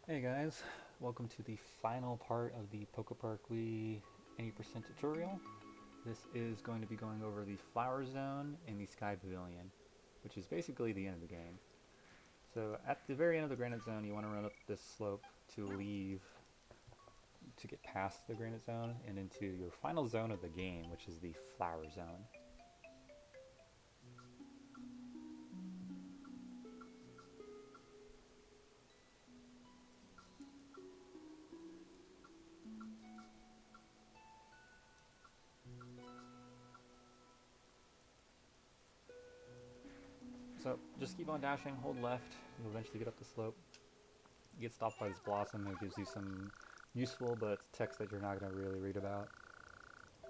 Hey guys, welcome to the final part of the PokéPark Wii 80% tutorial. This is going to be going over the Flower Zone in the Sky Pavilion, which is basically the end of the game. So at the very end of the Granite Zone, you want to run up this slope to leave, to get past the Granite Zone and into your final zone of the game, which is the Flower Zone. So just keep on dashing, hold left, you'll eventually get up the slope. You get stopped by this blossom that gives you some useful but text that you're not going to really read about.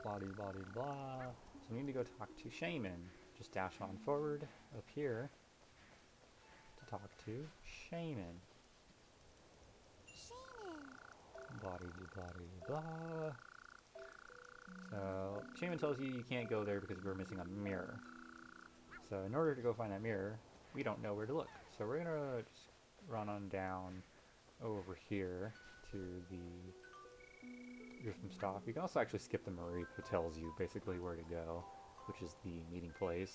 Blah de blah de blah. So we need to go talk to Shaman. Just dash on forward up here to talk to Shaman. Blah de blah de blah. So Shaman tells you can't go there because we're missing a mirror. So in order to go find that mirror, we don't know where to look. So we're gonna just run on down over here to the Griffin stop. You can also actually skip the Marie, who tells you basically where to go, which is the meeting place.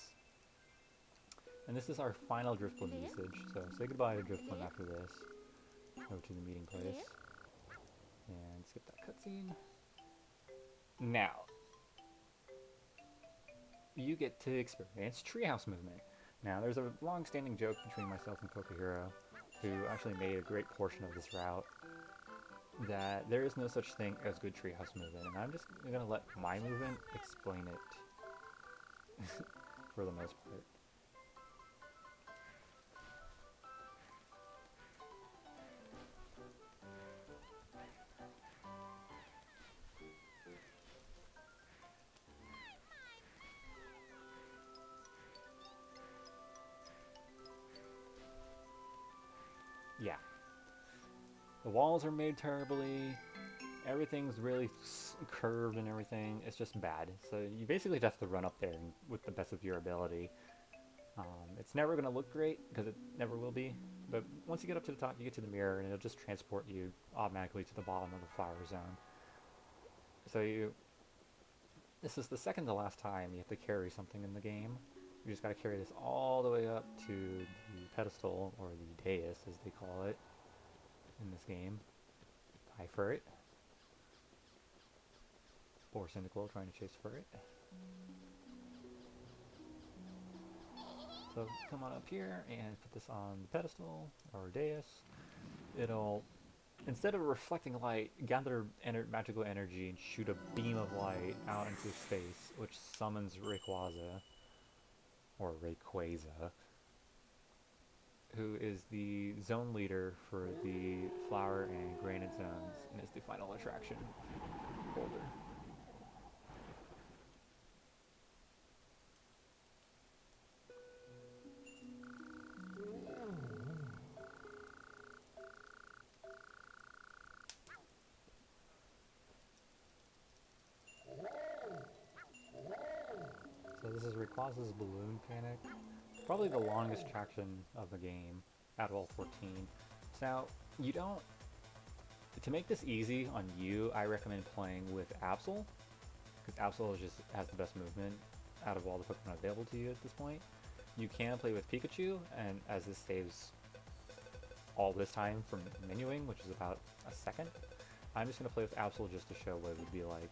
And this is our final Driftwood usage, so say goodbye to Driftwood after this. Go to the meeting place. And skip that cutscene. Now, you get to experience treehouse movement. Now, there's a long-standing joke between myself and Pokehero, who actually made a great portion of this route, that there is no such thing as good treehouse movement, and I'm just gonna let my movement explain it for the most part. Yeah. The walls are made terribly, everything's really curved and everything. It's just bad. So you basically just have to run up there with the best of your ability. It's never going to look great, because it never will be. But once you get up to the top, you get to the mirror, and it'll just transport you automatically to the bottom of the flower zone. So this is the second to last time you have to carry something in the game. You just got to carry this all the way up to the pedestal, or the dais as they call it in this game. Die for it. Or Cyndaquil trying to chase for it. So come on up here and put this on the pedestal or dais. It'll, instead of reflecting light, gather magical energy and shoot a beam of light out into space, which summons Rayquaza, or Rayquaza, who is the zone leader for the Flower and Granite zones, and is the final attraction holder. So this is Rayquaza's Balloon Panic. Probably the longest attraction of the game out of all 14. So now, you don't... To make this easy on you, I recommend playing with Absol, because Absol just has the best movement out of all the Pokemon available to you at this point. You can play with Pikachu, and as this saves all this time from menuing, which is about a second, I'm just going to play with Absol just to show what it would be like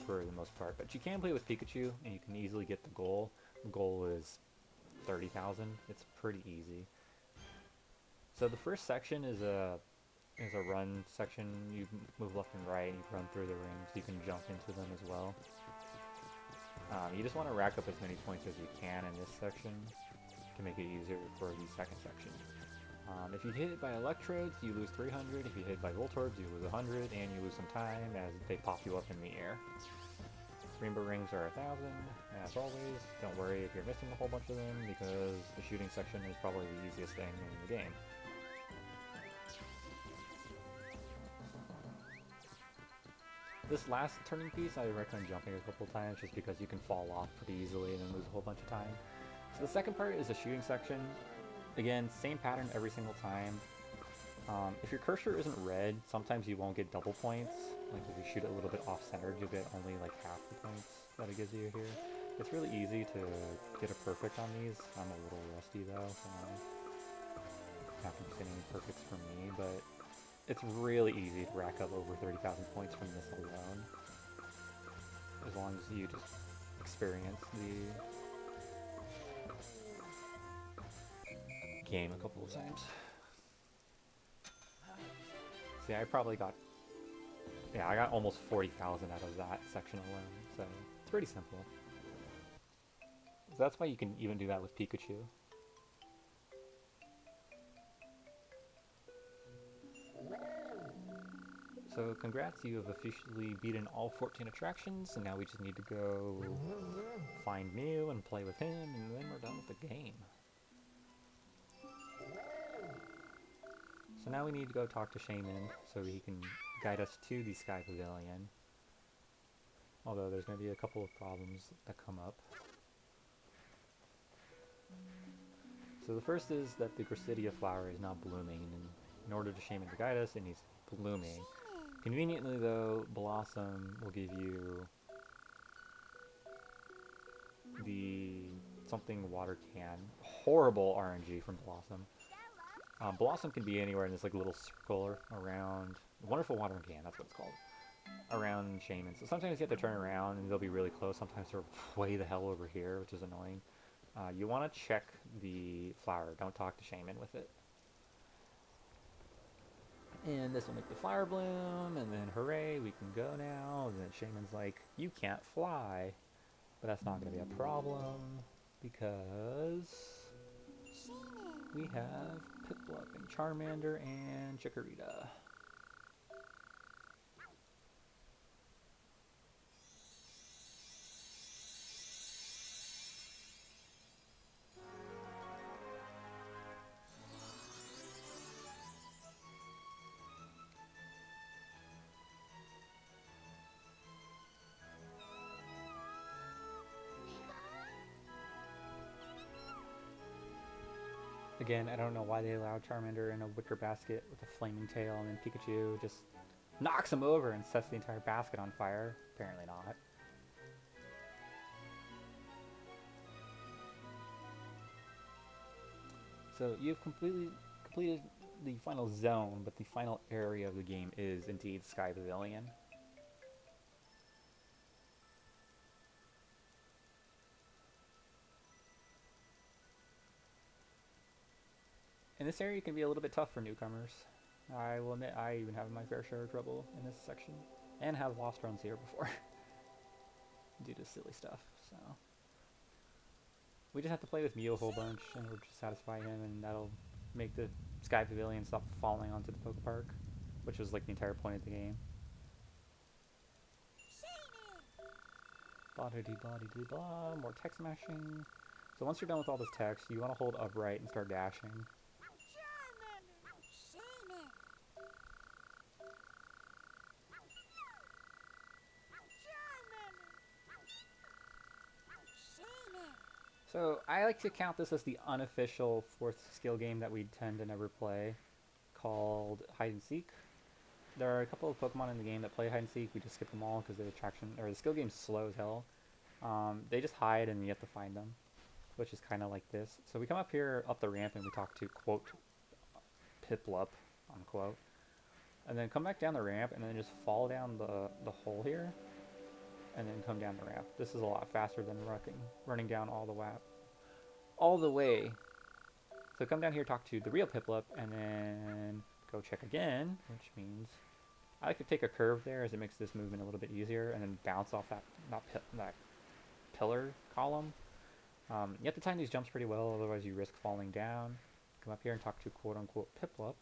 for the most part. But you can play with Pikachu, and you can easily get the goal. The goal is 30,000. It's pretty easy. So the first section is a run section. You move left and right, and you run through the rings. You can jump into them as well. You just want to rack up as many points as you can in this section to make it easier for the second section. If you hit it by electrodes, you lose 300. If you hit it by Voltorbs, you lose 100, and you lose some time as they pop you up in the air. Rainbow rings are 1,000, as always. Don't worry if you're missing a whole bunch of them, because the shooting section is probably the easiest thing in the game. This last turning piece, I recommend jumping a couple times, just because you can fall off pretty easily and then lose a whole bunch of time. So the second part is the shooting section. Again, same pattern every single time. If your cursor isn't red, sometimes you won't get double points. Like if you shoot it a little bit off-centered, you'll get only like half the points that it gives you here. It's really easy to get a perfect on these. I'm a little rusty though, so I haven't seen any perfects for me, but it's really easy to rack up over 30,000 points from this alone. As long as you just experience the game a couple of times. See, I probably got, yeah, I got almost 40,000 out of that section alone, so it's pretty simple. So that's why you can even do that with Pikachu. So congrats, you have officially beaten all 14 attractions, and now we just need to go find Mew and play with him, and then we're done with the game. So now we need to go talk to Shaman so he can guide us to the Sky Pavilion. Although there's going to be a couple of problems that come up. So the first is that the Gracidia flower is not blooming, and in order to Shaman to guide us, it needs blooming. Conveniently though, Blossom will give you the something water can. Horrible RNG from Blossom. Blossom can be anywhere in this like little circle around Wonderful Water Can, that's what it's called. Around Shaman. So sometimes you have to turn around and they'll be really close. Sometimes they're way the hell over here, which is annoying. You want to check the flower. Don't talk to Shaman with it. And this will make the flower bloom, and then hooray, we can go now. And then Shaman's like, you can't fly. But that's not going to be a problem, because we have Piplup and Charmander and Chikorita. Again, I don't know why they allowed Charmander in a wicker basket with a flaming tail, and then Pikachu just knocks him over and sets the entire basket on fire. Apparently not. So you've completed the final zone, but the final area of the game is indeed Sky Pavilion. And this area can be a little bit tough for newcomers. I will admit, I even have my fair share of trouble in this section, and have lost runs here before due to silly stuff. So we just have to play with Mew a whole bunch, and we'll just satisfy him, and that'll make the Sky Pavilion stop falling onto the PokéPark, which was like the entire point of the game. Blah de blah de blah. More text mashing. So once you're done with all this text, you want to hold upright and start dashing. So I like to count this as the unofficial fourth skill game that we tend to never play, called Hide and Seek. There are a couple of Pokemon in the game that play Hide and Seek. We just skip them all because the attraction or the skill game's slow as hell. They just hide and you have to find them, which is kind of like this. So we come up here up the ramp and we talk to quote Piplup unquote, and then come back down the ramp and then just fall down the hole here. And then come down the ramp. This is a lot faster than running down all the way. So come down here, talk to the real Piplup, and then go check again, which means I like to take a curve there as it makes this movement a little bit easier, and then bounce off that pillar column. You have to time these jumps pretty well, otherwise you risk falling down. Come up here and talk to quote unquote Piplup.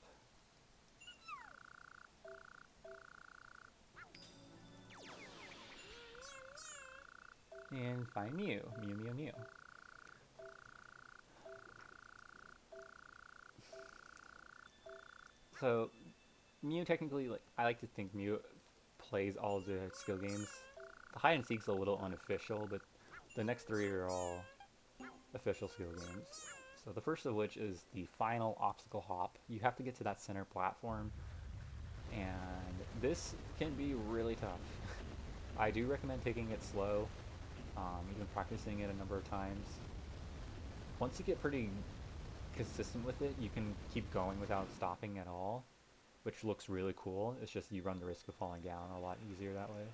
And find Mew. Mew. So, Mew technically, like I like to think Mew plays all the skill games. The Hide and Seek's a little unofficial, but the next three are all official skill games. So the first of which is the final obstacle hop. You have to get to that center platform, and this can be really tough. I do recommend taking it slow, even practicing it a number of times. Once you get pretty consistent with it, you can keep going without stopping at all, which looks really cool. It's just you run the risk of falling down a lot easier that way.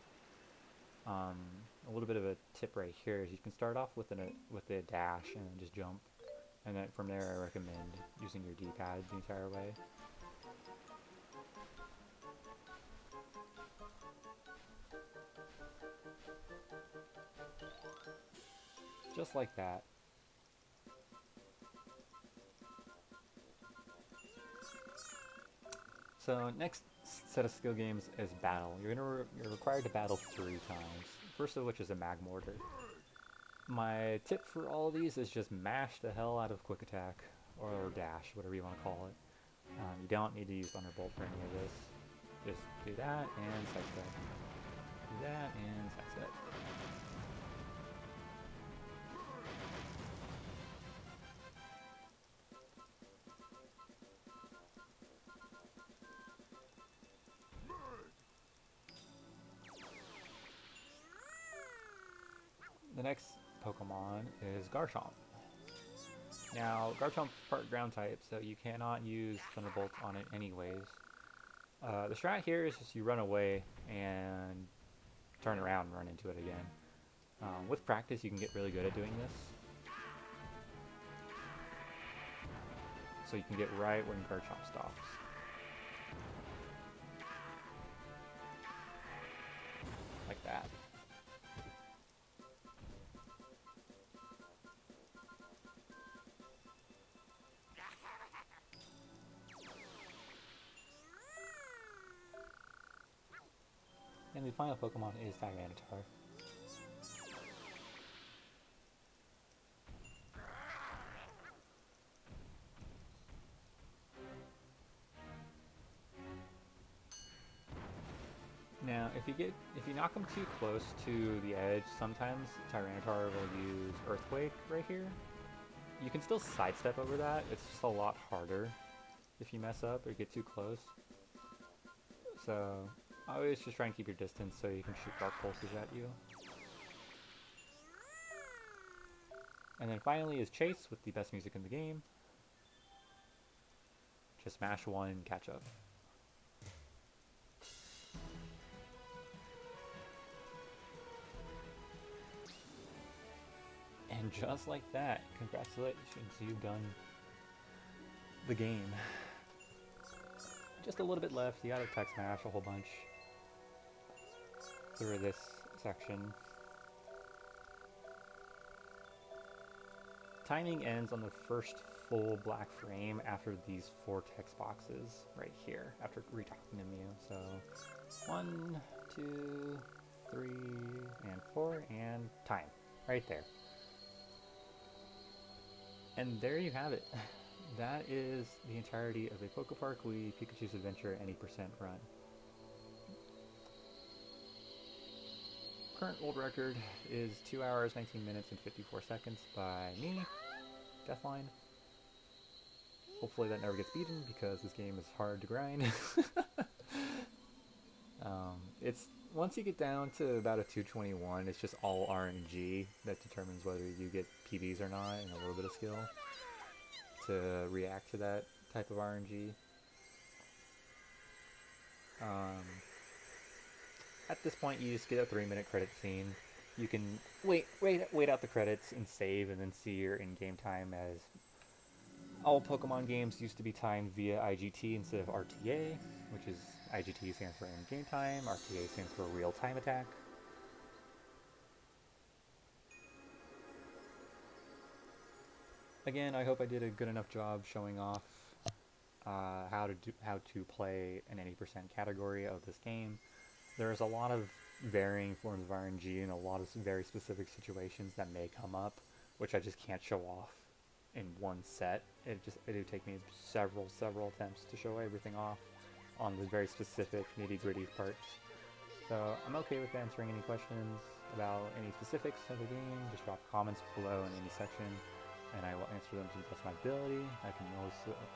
A little bit of a tip right here is you can start off with a dash and then just jump, and then from there I recommend using your D-pad the entire way. Just like that. So next set of skill games is battle. You're required to battle 3 times. First of which is a mag mortar. My tip for all of these is just mash the hell out of quick attack or dash, whatever you want to call it. You don't need to use Thunderbolt for any of this. Just do that and sidestep. Do that and sidestep. The next Pokemon is Garchomp. Now, Garchomp's part ground type, so you cannot use Thunderbolt on it anyways. The strat here is just you run away and turn around and run into it again. With practice, you can get really good at doing this. So you can get right when Garchomp stops. Like that. And the final Pokemon is Tyranitar. Now, if you knock them too close to the edge, sometimes Tyranitar will use Earthquake right here. You can still sidestep over that. It's just a lot harder if you mess up or get too close. So always just try and keep your distance so you can shoot Dark Pulses at you. And then finally is Chase with the best music in the game. Just smash one and catch up. And just like that, congratulations, you've done the game. Just a little bit left. You gotta attack smash a whole bunch through this section. Timing ends on the first full black frame after these 4 text boxes right here, after retalking to Mew. So 1, 2, 3, and 4, and time. Right there. And there you have it. That is the entirety of a PokéPark Wii Pikachu's Adventure any percent run. Current world record is 2 hours, 19 minutes, and 54 seconds by me, Deathline. Hopefully that never gets beaten because this game is hard to grind. It's once you get down to about a 221, it's just all RNG that determines whether you get PBs or not, and a little bit of skill to react to that type of RNG. At this point, you just get a 3-minute credit scene. You can wait out the credits and save, and then see your in-game time. As all Pokemon games used to be timed via IGT instead of RTA, which is IGT stands for in-game time, RTA stands for real-time attack. Again, I hope I did a good enough job showing off how to play an any percent category of this game. There's a lot of varying forms of RNG and a lot of very specific situations that may come up, which I just can't show off in one set. It would take me several attempts to show everything off on the very specific nitty-gritty parts. So I'm okay with answering any questions about any specifics of the game. Just drop comments below in any section. and I will answer them to the best of my ability. I can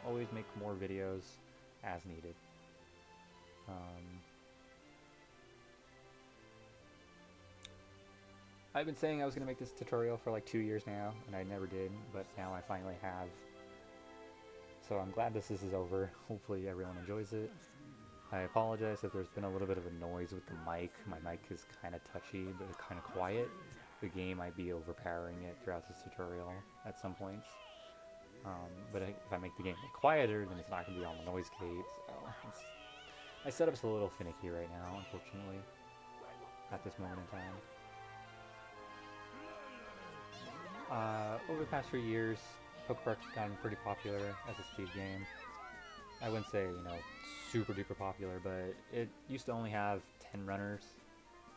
always make more videos as needed. I've been saying I was going to make this tutorial for like 2 years now, and I never did, but now I finally have. So I'm glad this is over. Hopefully everyone enjoys it. I apologize if there's been a little bit of a noise with the mic. My mic is kind of touchy, but kind of quiet. The game might be overpowering it throughout this tutorial at some points. But if I make the game quieter, then it's not going to be on the noise gate. So my setup's a little finicky right now, unfortunately, at this moment in time. Over the past few years, PokéPark's gotten pretty popular as a speed game. I wouldn't say, super duper popular, but it used to only have 10 runners.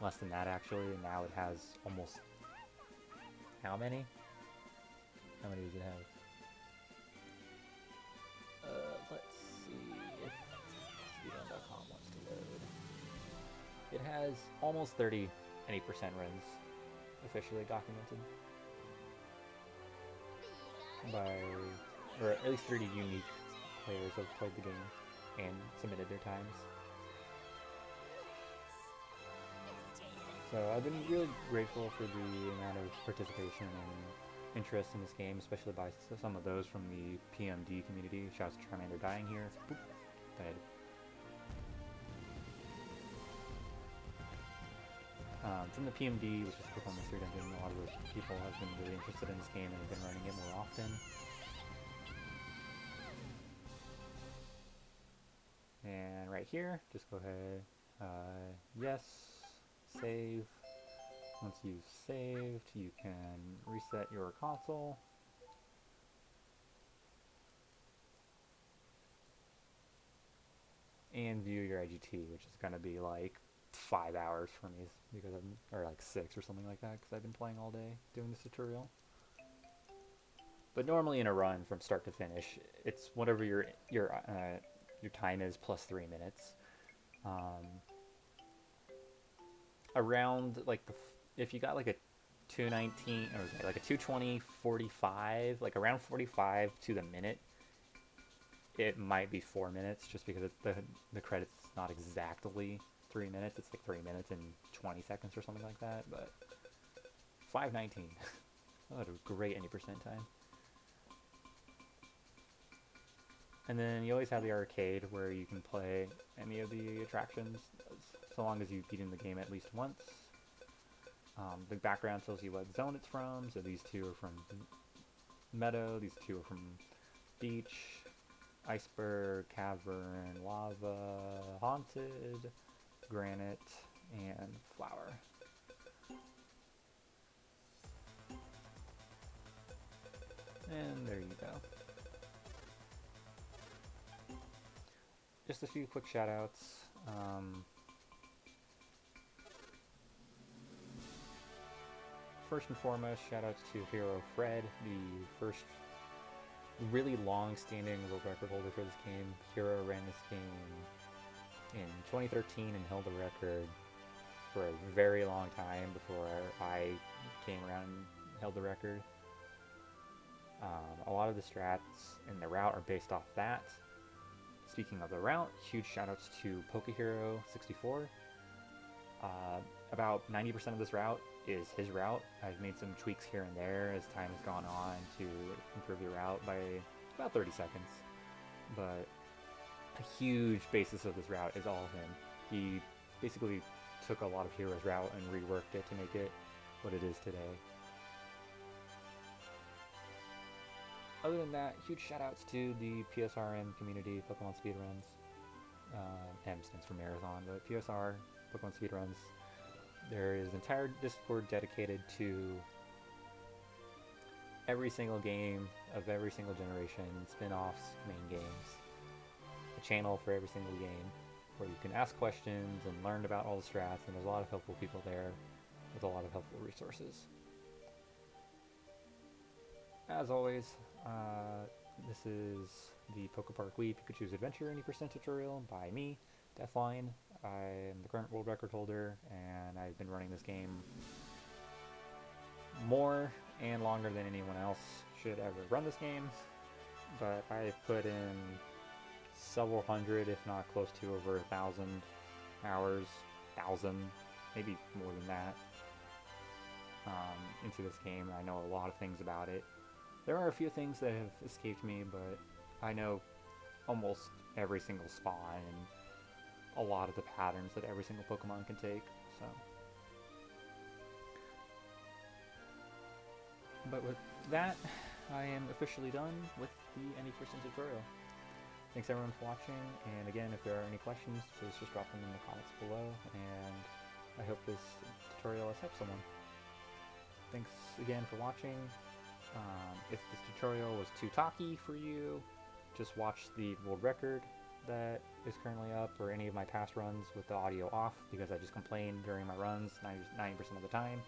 Less than that, actually. And now it has almost... How many? How many does it have? Let's see if speedrun.com wants to load. It has almost 30 any percent runs officially documented. Or at least 30 unique players have played the game and submitted their times. So I've been really grateful for the amount of participation and interest in this game, especially by some of those from the PMD community. Shouts to Charmander dying here. Boop. Dead. From the PMD, which is Performance 3 Dungeon, a lot of those people have been really interested in this game and have been running it more often. And right here, just go ahead, yes, save. Once you've saved, you can reset your console. And view your IGT, which is going to be like 5 hours for me, because or like 6 or something like that, because I've been playing all day doing this tutorial. But normally in a run from start to finish, it's whatever your time is plus 3 minutes. Around like if you got like a 219 or like a 220 45, like around 45 to the minute, it might be 4 minutes, just because it's the credit's not exactly 3 minutes. It's like 3 minutes and 20 seconds or something like that. But 5:19, oh, a great any percent time. And then you always have the arcade, where you can play any of the attractions, so long as you've beaten the game at least once. The background tells you what zone it's from, so these two are from Meadow, these two are from Beach, Iceberg, Cavern, Lava, Haunted, Granite, and Flower. And there you go. Just a few quick shoutouts. First and foremost, shoutouts to Hero Fred, the first really long-standing world record holder for this game. Hero ran this game in 2013 and held the record for a very long time before I came around and held the record. A lot of the strats in the route are based off that. Speaking of the route, huge shoutouts to PokéHero64. About 90% of this route is his route. I've made some tweaks here and there as time has gone on to improve the route by about 30 seconds. But a huge basis of this route is all him. He basically took a lot of Hero's route and reworked it to make it what it is today. Other than that, huge shoutouts to the PSRM community, Pokemon Speedruns. M stands for Marathon, but PSR, Pokemon Speedruns. There is an entire Discord dedicated to every single game of every single generation, spin-offs, main games. A channel for every single game where you can ask questions and learn about all the strats, and there's a lot of helpful people there with a lot of helpful resources. As always, this is the PokéPark Wii Pikachu's Adventure 80% tutorial by me, Deathline. I am the current world record holder, and I've been running this game more and longer than anyone else should ever run this game, but I've put in several hundred, if not close to over 1,000 hours, maybe more than that, into this game. I know a lot of things about it. There are a few things that have escaped me, but I know almost every single spawn and a lot of the patterns that every single Pokemon can take, so. But with that, I am officially done with the Any Person tutorial. Thanks everyone for watching, and again, if there are any questions, please just drop them in the comments below, and I hope this tutorial has helped someone. Thanks again for watching. If this tutorial was too talky for you, just watch the world record that is currently up, or any of my past runs with the audio off, because I just complain during my runs 90% of the time.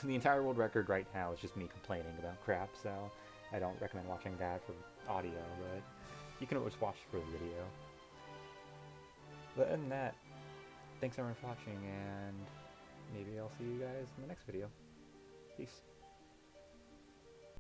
The entire world record right now is just me complaining about crap, so I don't recommend watching that for audio, but you can always watch for the video. But other than that, thanks everyone for watching, and maybe I'll see you guys in the next video. Peace.